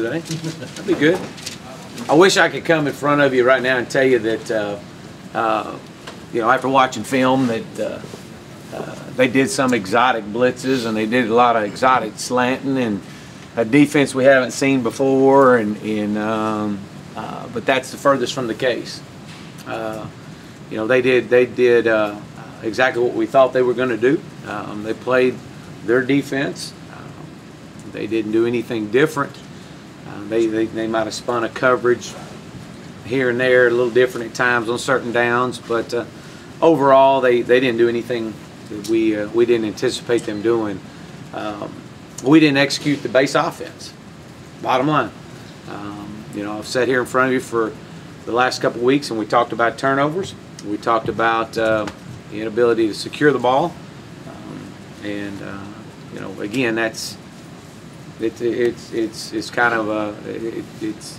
today. That'd be good. I wish I could come in front of you right now and tell you that, you know, after watching film, that they did some exotic blitzes and they did a lot of exotic slanting and a defense we haven't seen before, but that's the furthest from the case. You know, they did exactly what we thought they were going to do. They played their defense. They didn't do anything different. They might have spun a coverage here and there, a little different at times on certain downs, but overall they didn't do anything that we didn't anticipate them doing. We didn't execute the base offense. Bottom line. You know, I've sat here in front of you for the last couple of weeks, and we talked about turnovers. We talked about the inability to secure the ball, you know, again, that's it's kind of it's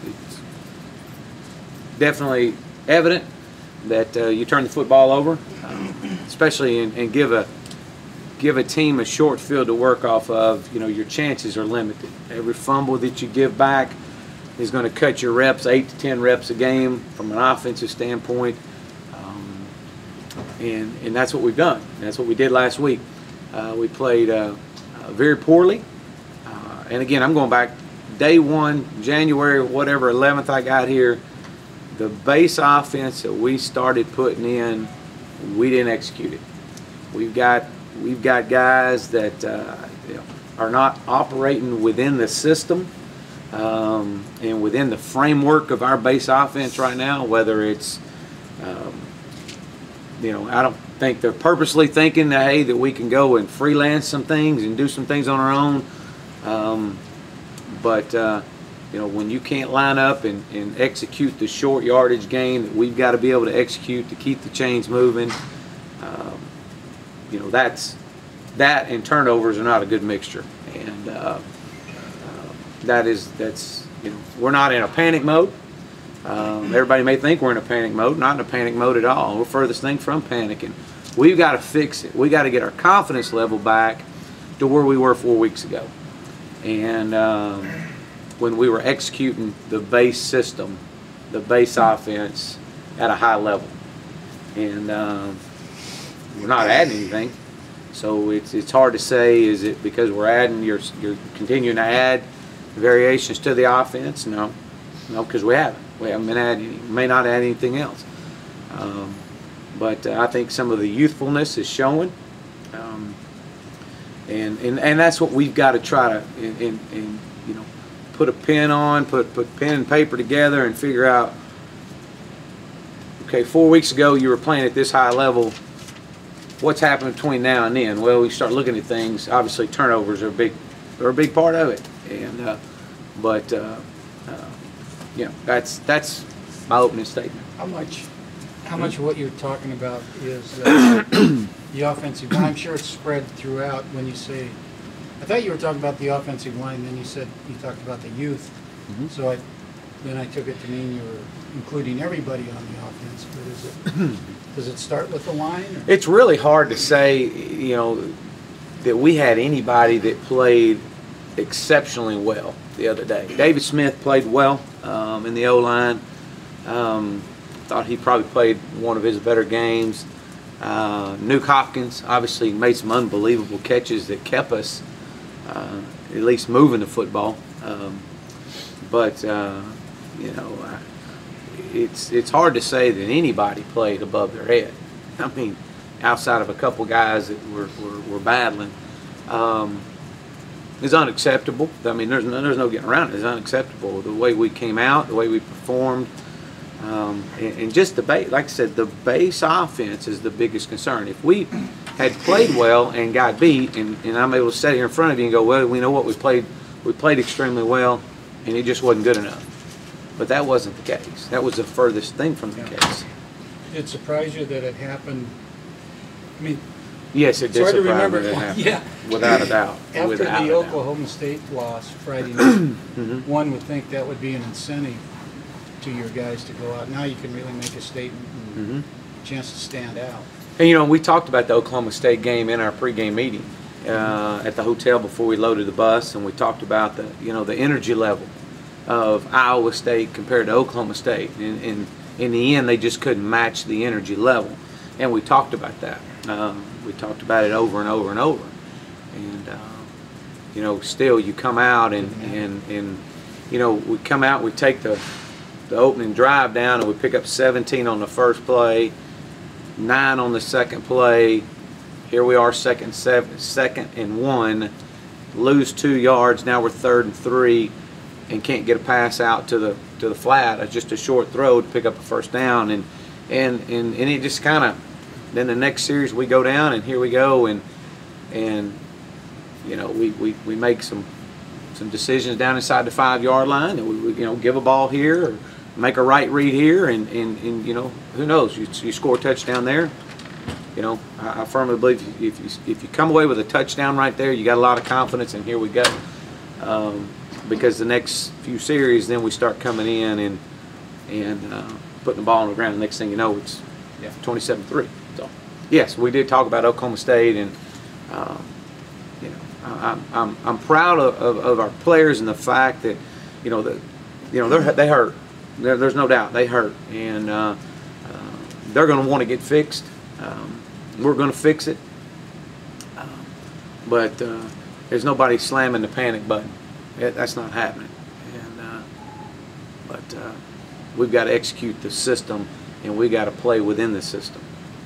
definitely evident that you turn the football over, especially and give a team a short field to work off of. You know, your chances are limited. Every fumble that you give back is going to cut your reps, 8 to 10 reps a game from an offensive standpoint, and that's what we've done. That's what we did last week. We played very poorly, and again, I'm going back day one, January, whatever, 11th I got here. The base offense that we started putting in, we didn't execute it. We've got guys that you know, are not operating within the system and within the framework of our base offense right now. Whether it's you know, I don't think they're purposely thinking that, hey, that we can go and freelance some things and do some things on our own. But you know, when you can't line up and execute the short yardage game that we've got to be able to execute to keep the chains moving, you know, that and turnovers are not a good mixture. And that's you know, we're not in a panic mode. Everybody may think we're in a panic mode. Not in a panic mode at all. We're furthest thing from panicking. We've got to fix it. We've got to get our confidence level back to where we were 4 weeks ago. And when we were executing the base system, the base offense at a high level. And we're not adding anything. So it's hard to say, is it because we're adding, you're continuing to add variations to the offense? No, because we haven't. We haven't been adding, may not add anything else. But I think some of the youthfulness is showing. And that's what we've got to try to, you know, put a pen on, put pen and paper together and figure out, okay, 4 weeks ago you were playing at this high level. What's happened between now and then? Well, we start looking at things. Obviously, turnovers are a big part of it. And you know, that's my opening statement. How much of what you're talking about is the offensive line? I'm sure it's spread throughout. When you say, I thought you were talking about the offensive line, then you said you talked about the youth. Mm-hmm. So then I took it to mean you were including everybody on the offense. But is it does it start with the line? Or? It's really hard to say, you know, that we had anybody that played exceptionally well the other day. David Smith played well in the O-line. Thought he probably played one of his better games. Nuke Hopkins obviously made some unbelievable catches that kept us at least moving the football. But you know, it's hard to say that anybody played above their head. I mean, outside of a couple guys that were battling. It's unacceptable. I mean, there's no getting around it. It's unacceptable. The way we came out, the way we performed, and just the base. Like I said, the base offense is the biggest concern. If we had played well and got beat, and I'm able to sit here in front of you and go, well, we know what we played extremely well, and it just wasn't good enough. But that wasn't the case. That was the furthest thing from the case. Did it surprise you that it happened? I mean, yes, it did surprise me that it happened. Yeah, without a doubt. After the Oklahoma State loss Friday night, one would think that would be an incentive to your guys to go out. Now you can really make a statement and a chance to stand out. And you know, we talked about the Oklahoma State game in our pregame meeting at the hotel before we loaded the bus, and we talked about the energy level of Iowa State compared to Oklahoma State. And in the end, they just couldn't match the energy level. And we talked about that. We talked about it over and over and over. And, you know, still you come out and you know, we come out, we take the opening drive down, and we pick up 17 on the first play, 9 on the second play. Here we are, second and 1, lose 2 yards. Now we're 3rd and 3, and can't get a pass out to the flat. It's just a short throw to pick up a first down, and it just kind of. Then the next series we go down, and here we go, and you know, we make some decisions down inside the 5-yard line, and we you know, give a ball here or make a right read here, and you know, who knows, you score a touchdown there. You know, I firmly believe if you come away with a touchdown right there, you got a lot of confidence, and here we go. Because the next few series, then we start coming in and putting the ball on the ground. The next thing you know, it's 27-3. So yes, we did talk about Oklahoma State, and you know, I'm proud of our players and the fact that you know they hurt. There's no doubt they hurt, and they're going to want to get fixed. We're going to fix it, but there's nobody slamming the panic button. That's not happening. And but we've got to execute the system, and we got to play within the system.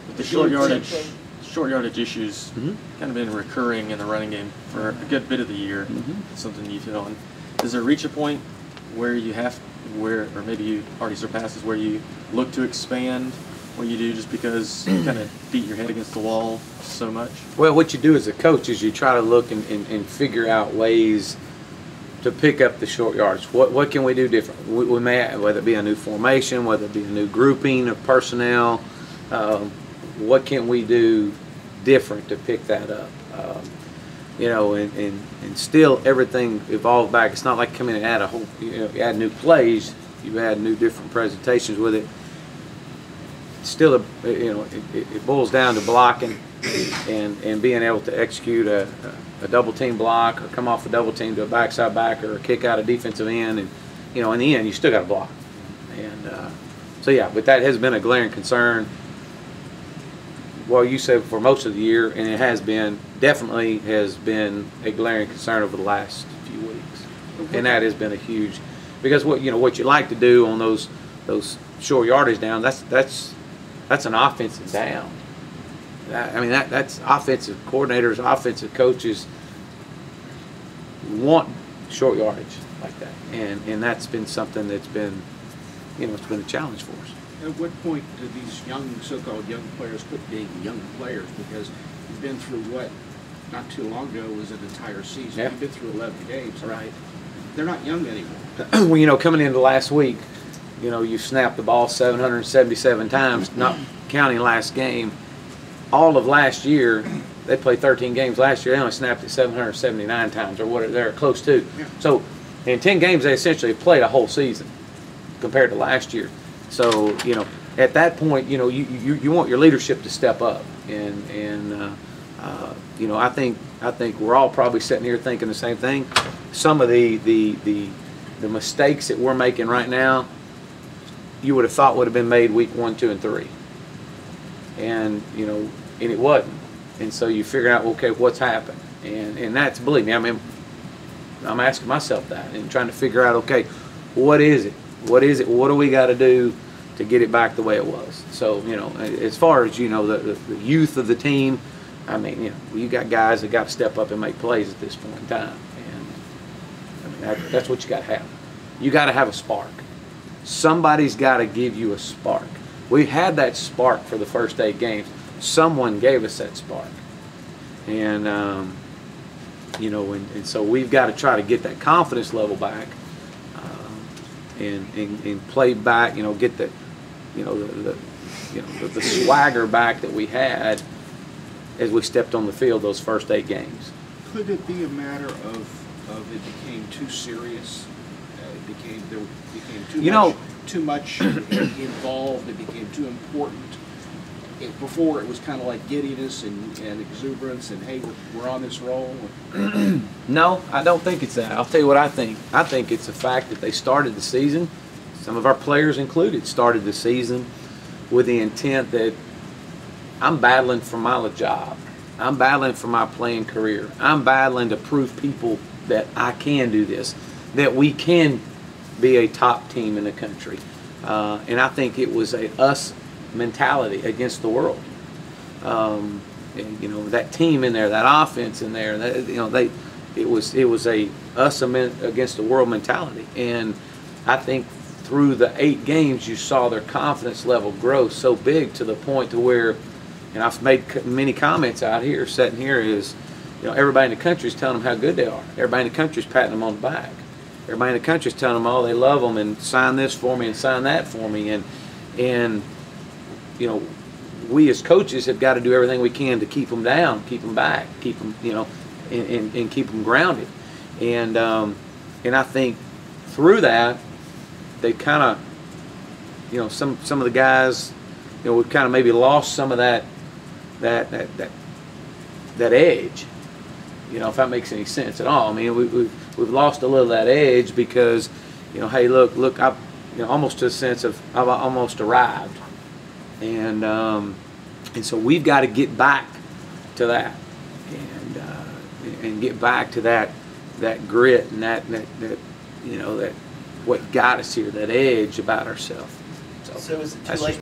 But the short yardage issues kind of been recurring in the running game for a good bit of the year. Something you've hit on. Does it reach a point where you have, or maybe you already surpasses, where you look to expand what you do just because you kind of beat your head against the wall so much? Well, what you do as a coach is you try to look and figure out ways to pick up the short yards. What can we do different? We may, whether it be a new formation, whether it be a new grouping of personnel, what can we do different to pick that up? You know, and still everything evolves back. It's not like coming in and add a whole, you know, you add new plays, you add new different presentations with it. Still, you know, it boils down to blocking and being able to execute a double team block, or come off a double team to a backside backer, or kick out a defensive end, and you know, in the end, you still got to block. And so yeah, but that has been a glaring concern. Well, you said for most of the year, and it has been, definitely has been a glaring concern over the last few weeks, and that has been a huge, because what you know what you like to do on those short yardage down, that's an offensive down. I mean, that's offensive coordinators, offensive coaches want short yardage like that, and that's been something that's been, you know, it's been a challenge for us. At what point do these young, so-called young players quit being young players? Because you've been through what, not too long ago, was an entire season. Yeah. You've been through 11 games. Right. They're not young anymore. Well, you know, coming into last week, you know, you snapped the ball 777 times, not counting last game. All of last year, they played 13 games last year. They only snapped it 779 times, or what they're close to. Yeah. So, in 10 games, they essentially played a whole season compared to last year. So, you know, at that point, you know, you want your leadership to step up, and you know, I think we're all probably sitting here thinking the same thing. Some of the mistakes that we're making right now, you would have thought would have been made week 1, 2, and 3, and you know, and it wasn't. And so you figure out, okay, what's happened, and that's, believe me, I mean, I'm asking myself that and trying to figure out, okay, what is it? What is it? What do we got to do to get it back the way it was? So, you know, as far as, you know, the youth of the team, I mean, you know, you got guys that got to step up and make plays at this point in time. And I mean, that's what you got to have. You got to have a spark. Somebody's got to give you a spark. We had that spark for the first 8 games. Someone gave us that spark. And, you know, and so we've got to try to get that confidence level back. And play back, you know, get the, you know, the swagger back that we had as we stepped on the field those first 8 games. Could it be a matter of it became too serious? There became too much involved. It became too important before it was kind of like giddiness and exuberance and, hey, we're on this roll? No, I don't think it's that. I'll tell you what I think. I think it's the fact that they started the season, some of our players included, started the season with the intent that I'm battling for my job. I'm battling for my playing career. I'm battling to prove people that I can do this, that we can be a top team in the country. And I think it was a us mentality against the world. And, you know, that team in there, that offense in there, that, you know, it was a us against the world mentality. And I think through the 8 games, you saw their confidence level grow so big to the point to where, and I've made many comments out here, sitting here, is, you know, everybody in the country is telling them how good they are. Everybody in the country is patting them on the back. Everybody in the country is telling them, oh, they love them and sign this for me and sign that for me. And you know, we as coaches have got to do everything we can to keep them down, keep them back, keep them, you know, and keep them grounded. And I think through that, they kind of, you know, some of the guys, you know, we've kind of maybe lost some of that edge, you know, if that makes any sense at all. I mean, we've lost a little of that edge because, you know, hey, look, I've, you know, almost to a sense of I've almost arrived, and so we've got to get back to that, and get back to that grit and that you know, that what got us here, that edge about ourselves. So is it too that's late? just